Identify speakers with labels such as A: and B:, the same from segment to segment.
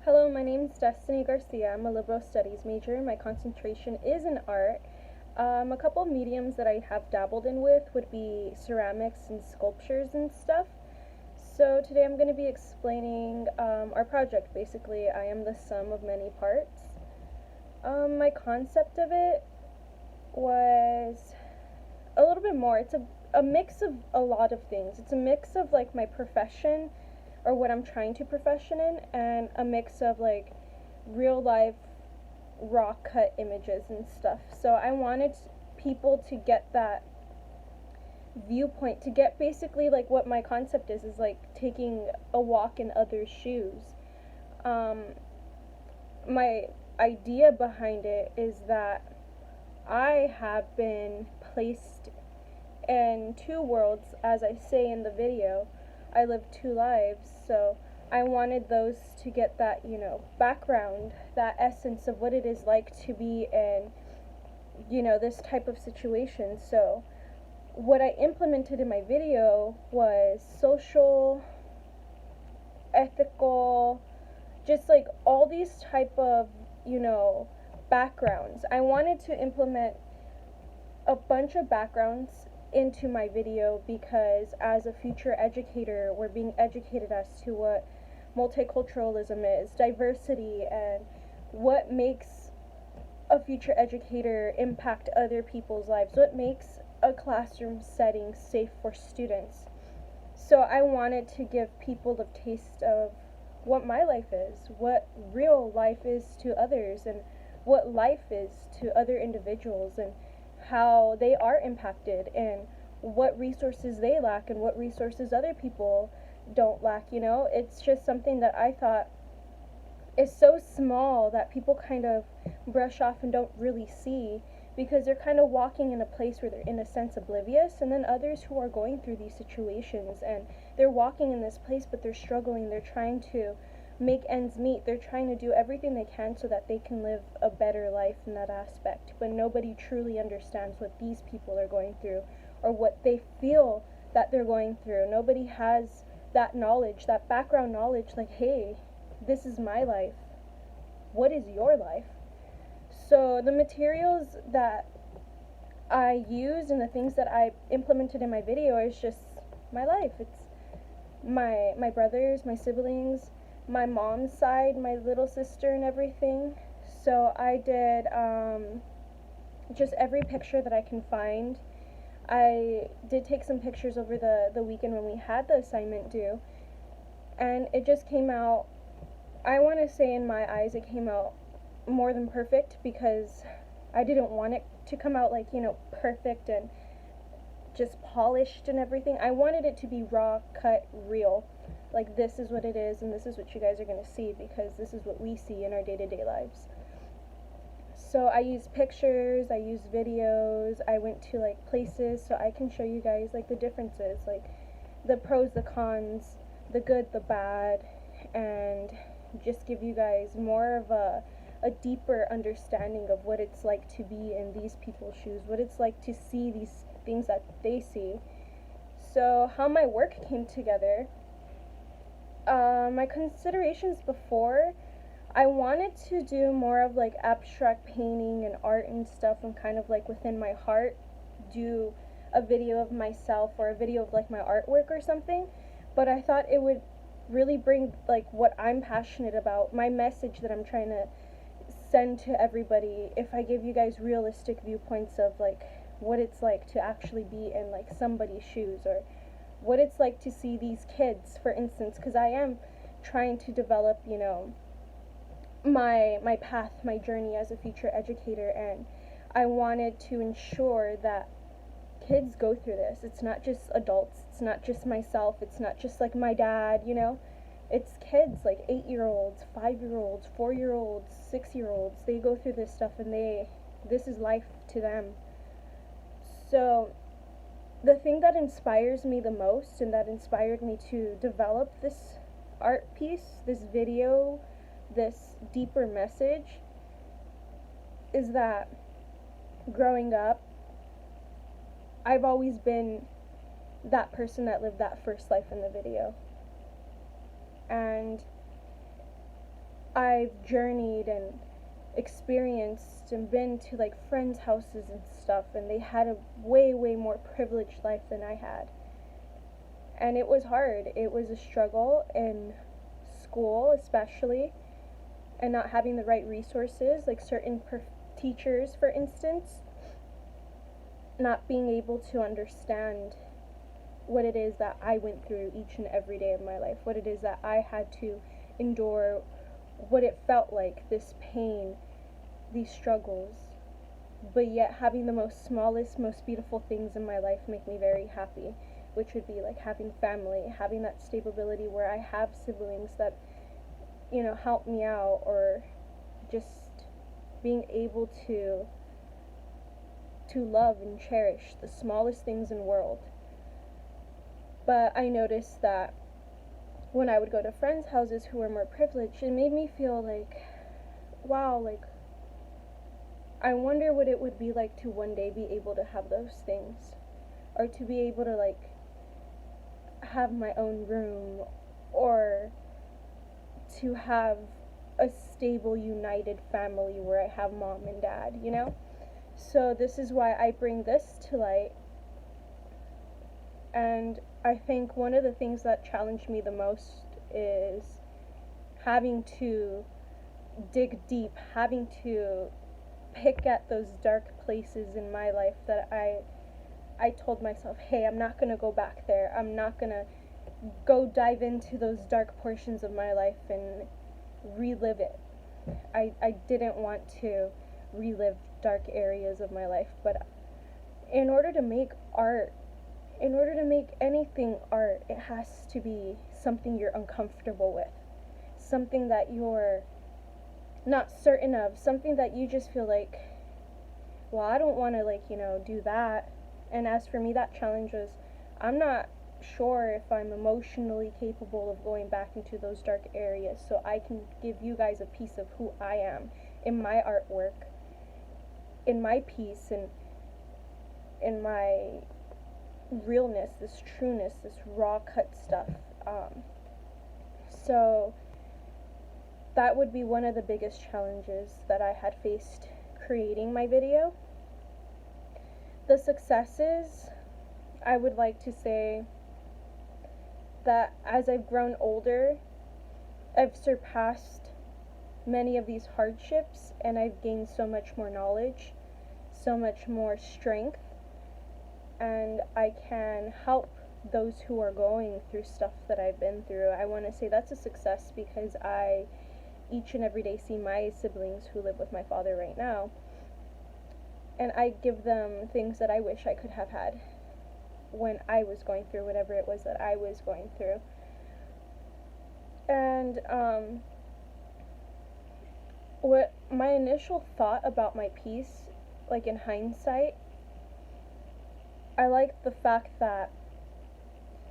A: Hello, my name is Destiny Garcia. I'm a liberal studies major. My concentration is in art. A couple of mediums that I have dabbled in with would be ceramics and sculptures and stuff. So today I'm going to be explaining our project. Basically, I am the sum of many parts. My concept of it was a little bit more. It's a mix of a lot of things. It's a mix of like my profession or what I'm trying to profession in, and a mix of like real life raw cut images and stuff. So I wanted people to get that viewpoint, to get basically like what my concept is like taking a walk in others' shoes. Um, my idea behind it is that I have been placed in two worlds, as I say in the video. I live two lives, so I wanted those to get that, background, that essence of what it is like to be in, this type of situation. So, what I implemented in my video was social, ethical, just like all these type of, backgrounds. I wanted to implement a bunch of backgrounds into my video because as a future educator, we're being educated as to what multiculturalism is, diversity, and what makes a future educator impact other people's lives, what makes a classroom setting safe for students. So I wanted to give people a taste of what my life is, what real life is to others, and what life is to other individuals, and how they are impacted, and what resources they lack, and what resources other people don't lack. It's just something that I thought is so small that people kind of brush off and don't really see, because they're kind of walking in a place where they're in a sense oblivious, and then others who are going through these situations and they're walking in this place but they're struggling, they're trying to make ends meet, they're trying to do everything they can so that they can live a better life in that aspect, but nobody truly understands what these people are going through or what they feel that they're going through. Nobody has that knowledge, that background knowledge, like, hey, this is my life, what is your life? So the materials that I use and the things that I implemented in my video is just my life. It's my brothers, my siblings, my mom's side, my little sister, and everything. So I did just every picture that I can find. I did take some pictures over the weekend when we had the assignment due, and it just came out, I want to say in my eyes, it came out more than perfect, because I didn't want it to come out like, perfect and just polished and everything. I wanted it to be raw, cut, real. Like, this is what it is, and this is what you guys are going to see, because this is what we see in our day-to-day lives. So I used pictures, I used videos, I went to like places so I can show you guys like the differences, like the pros, the cons, the good, the bad, and just give you guys more of a deeper understanding of what it's like to be in these people's shoes, what it's like to see these things that they see. So how my work came together, my considerations before, I wanted to do more of like abstract painting and art and stuff, and kind of like within my heart do a video of myself or a video of like my artwork or something. But I thought it would really bring like what I'm passionate about, my message that I'm trying to send to everybody, if I give you guys realistic viewpoints of like what it's like to actually be in like somebody's shoes, or what it's like to see these kids, for instance, because I am trying to develop, my path, my journey as a future educator, and I wanted to ensure that kids go through this. It's not just adults, it's not just myself, it's not just like my dad, it's kids like 8-year-olds, 5-year-olds, 4-year-olds, 6-year-olds. They go through this stuff, and this is life to them. So the thing that inspires me the most, and that inspired me to develop this art piece, this video, this deeper message, is that growing up, I've always been that person that lived that first life in the video. And I've journeyed and experienced and been to like friends' houses and stuff, and they had a way more privileged life than I had. And it was hard. It was a struggle in school, especially, and not having the right resources, like certain teachers, for instance, not being able to understand what it is that I went through each and every day of my life, what it is that I had to endure, what it felt like, this pain, these struggles, but yet having the most smallest, most beautiful things in my life make me very happy, which would be like having family, having that stability where I have siblings that, help me out, or just being able to love and cherish the smallest things in the world. But I noticed that when I would go to friends' houses who were more privileged, it made me feel like, wow, like, I wonder what it would be like to one day be able to have those things, or to be able to, like, have my own room, or to have a stable, united family where I have mom and dad, So this is why I bring this to light. And I think one of the things that challenged me the most is having to dig deep, having to pick at those dark places in my life that I told myself, hey, I'm not going to go back there. I'm not going to go dive into those dark portions of my life and relive it. I didn't want to relive dark areas of my life, but in order to make art, in order to make anything art, it has to be something you're uncomfortable with, something that you're not certain of, something that you just feel like, well, I don't want to, like, do that. And as for me, that challenge was, I'm not sure if I'm emotionally capable of going back into those dark areas, so I can give you guys a piece of who I am in my artwork, in my piece, and in my realness, this trueness, this raw cut stuff. So that would be one of the biggest challenges that I had faced creating my video. The successes, I would like to say that as I've grown older, I've surpassed many of these hardships, and I've gained so much more knowledge, so much more strength, and I can help those who are going through stuff that I've been through. I want to say that's a success because I each and every day see my siblings who live with my father right now, and I give them things that I wish I could have had when I was going through whatever it was that I was going through. And what my initial thought about my piece, like in hindsight, I like the fact that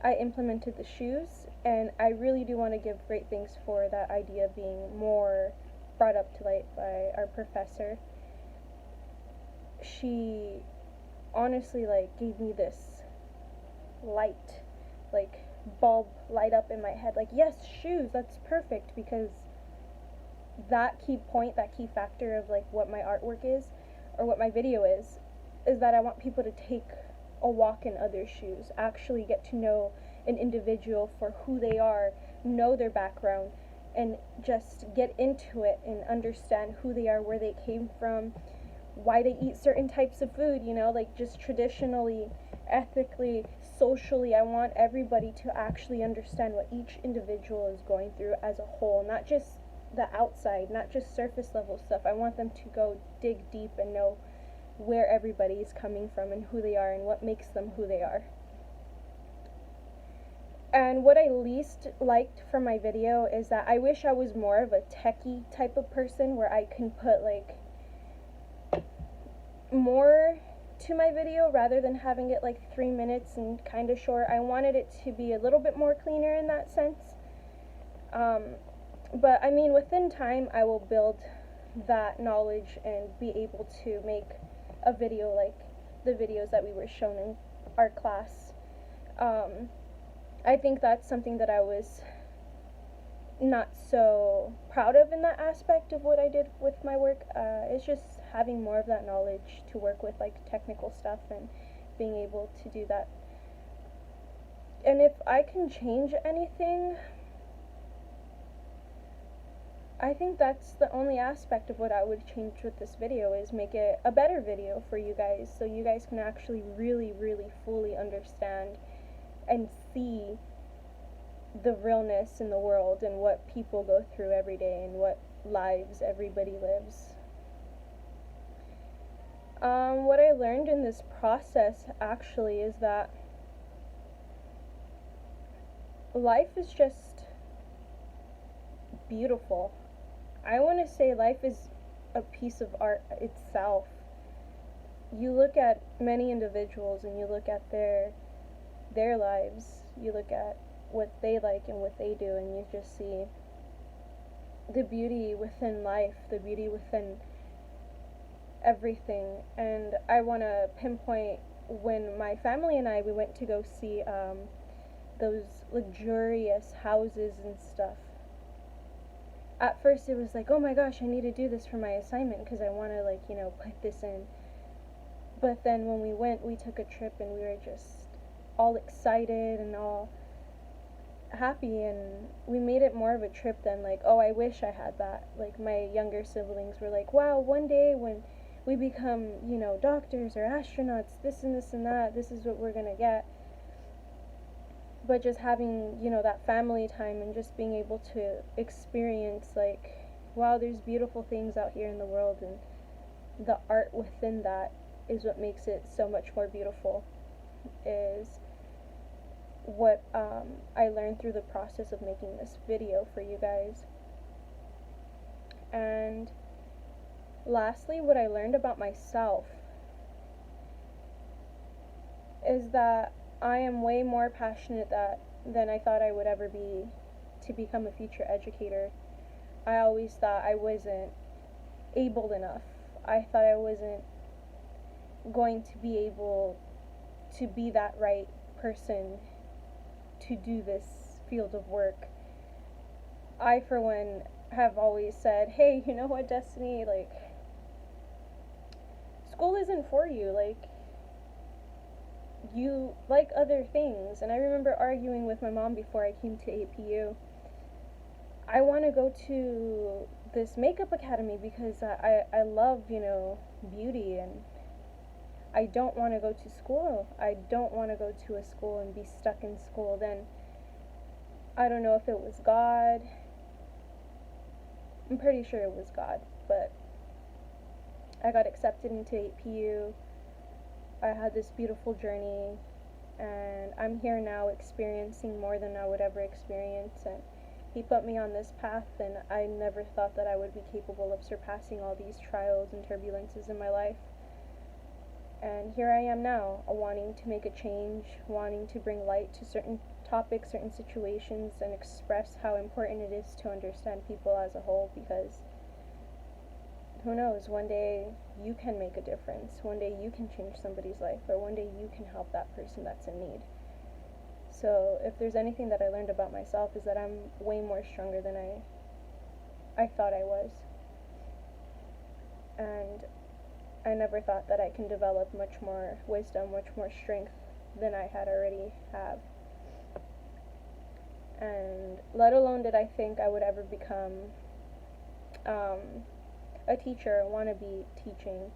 A: I implemented the shoes, and I really do want to give great things for that idea being more brought up to light by our professor. She honestly, like, gave me this light, like, bulb light up in my head, like, yes, shoes, that's perfect, because that key point, that key factor of, like, what my artwork is, or what my video is that I want people to take a walk in other shoes, actually get to know an individual for who they are, know their background, and just get into it and understand who they are, where they came from, why they eat certain types of food, like just traditionally, ethically, socially. I want everybody to actually understand what each individual is going through as a whole, not just the outside, not just surface level stuff. I want them to go dig deep and know where everybody is coming from and who they are and what makes them who they are. And what I least liked from my video is that I wish I was more of a techie type of person where I can put like more to my video rather than having it like 3 minutes and kind of short. I wanted it to be a little bit more cleaner in that sense. But I mean, within time, I will build that knowledge and be able to make a video like the videos that we were shown in our class. I think that's something that I was not so proud of in that aspect of what I did with my work. It's just having more of that knowledge to work with, like technical stuff, and being able to do that. And if I can change anything, I think that's the only aspect of what I would change with this video, is make it a better video for you guys, so you guys can actually really, really fully understand and see the realness in the world and what people go through every day and what lives everybody lives. What I learned in this process actually is that life is just beautiful. I want to say life is a piece of art itself. You look at many individuals and you look at their lives, you look at what they like and what they do, and you just see the beauty within life, the beauty within everything. And I want to pinpoint when my family and we went to go see those luxurious houses and stuff. At first it was like, oh my gosh, I need to do this for my assignment because I want to, like, you know, put this in. But then when we went, we took a trip and we were just all excited and all happy, and we made it more of a trip than like, oh, I wish I had that. Like, my younger siblings were like, wow, one day when we become, you know, doctors or astronauts, this and this and that, this is what we're gonna get. But just having, you know, that family time and just being able to experience, like, wow, there's beautiful things out here in the world, and the art within that is what makes it so much more beautiful, is what I learned through the process of making this video for you guys. And lastly, what I learned about myself is that I am way more passionate than I thought I would ever be to become a future educator. I always thought I wasn't able enough. I thought I wasn't going to be able to be that right person to do this field of work. I, for one, have always said, hey, you know what, Destiny, like, school isn't for you. Like, you like other things. And I remember arguing with my mom before I came to APU. I want to go to this makeup academy because I love, you know, beauty, and I don't want to go to school. I don't want to go to a school and be stuck in school. Then I don't know if it was God. I'm pretty sure it was God, but I got accepted into APU. I had this beautiful journey, and I'm here now experiencing more than I would ever experience. And He put me on this path, and I never thought that I would be capable of surpassing all these trials and turbulences in my life. And here I am now, wanting to make a change, wanting to bring light to certain topics, certain situations, and express how important it is to understand people as a whole, because who knows, one day you can make a difference, one day you can change somebody's life, or one day you can help that person that's in need. So if there's anything that I learned about myself, is that I'm way more stronger than I thought I was. And I never thought that I can develop much more wisdom, much more strength than I had already have. And let alone did I think I would ever become a teacher, want to be teaching.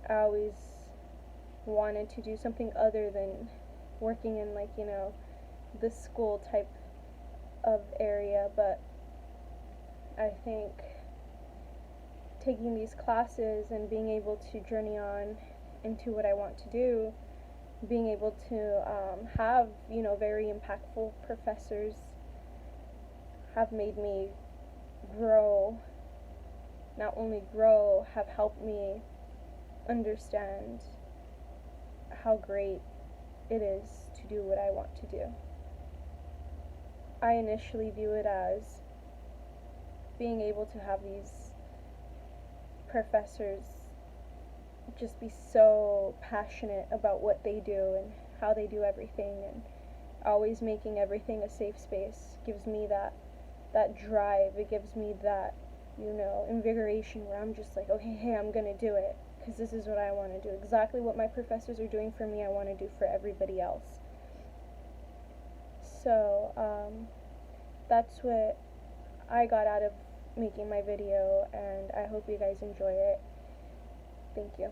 A: I always wanted to do something other than working in, like, you know, the school type of area. But I think taking these classes and being able to journey on into what I want to do, being able to have, you know, very impactful professors, have made me grow. Not only grow, have helped me understand how great it is to do what I want to do. I initially view it as being able to have these professors just be so passionate about what they do and how they do everything, and always making everything a safe space gives me that that drive. It gives me that, you know, invigoration where I'm just like, okay, hey, I'm gonna do it because this is what I want to do. Exactly what my professors are doing for me, I want to do for everybody else. So that's what I got out of making my video, and I hope you guys enjoy it. Thank you.